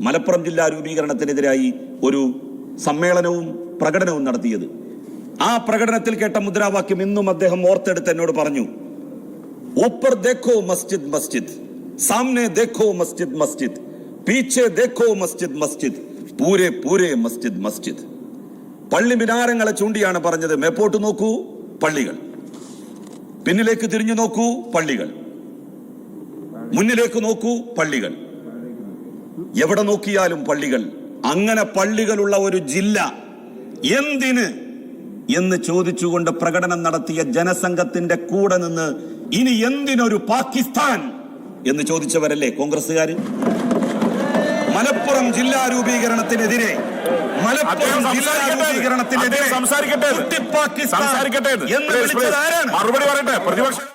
മലപ്പുറം ജില്ലാ രൂപീകരണത്തിനെതിരായി ഒരു സമ്മേളനവും പ്രകടനവും നടത്തിയത്. ആ പ്രകടനത്തിൽ കേട്ട മുദ്രാവാക്യം ഇന്നും അദ്ദേഹം ഓർത്തെടുത്ത് എന്നോട് പറഞ്ഞു, ഊപ്പർ ദേഖോ മസ്ജിദ് മസ്ജിദ്, സാമനെ ദേഖോ മസ്ജിദ് മസ്ജിദ്, പീछे ദേഖോ മസ്ജിദ് മസ്ജിദ്, പൂരെ പൂരെ മസ്ജിദ് മസ്ജിദ്. പള്ളി മിനാരങ്ങളെ ചൂണ്ടിയാണ് പറഞ്ഞത്. മേപ്പോട്ട് നോക്കൂ, പള്ളികൾ. പിന്നിലേക്ക് തിരിഞ്ഞു നോക്കൂ, പള്ളികൾ. മുന്നിലേക്ക് നോക്കൂ, പള്ളികൾ. എവിടെ നോക്കിയാലും പള്ളികൾ. അങ്ങനെ പള്ളികളുള്ള ഒരു ജില്ല എന്തിന് എന്ന് ചോദിച്ചുകൊണ്ട് പ്രകടനം നടത്തിയ ജനസംഘത്തിന്റെ കൂടെ നിന്ന് ഇനി എന്തിനൊരു പാകിസ്ഥാൻ എന്ന് ചോദിച്ചവരല്ലേ കോൺഗ്രസ്സുകാര്? മലപ്പുറം ജില്ലാ രൂപീകരണത്തിനെതിരെ സംസാരിക്കട്ടെ. മറുപടി പറയട്ടെ പ്രതിപക്ഷം.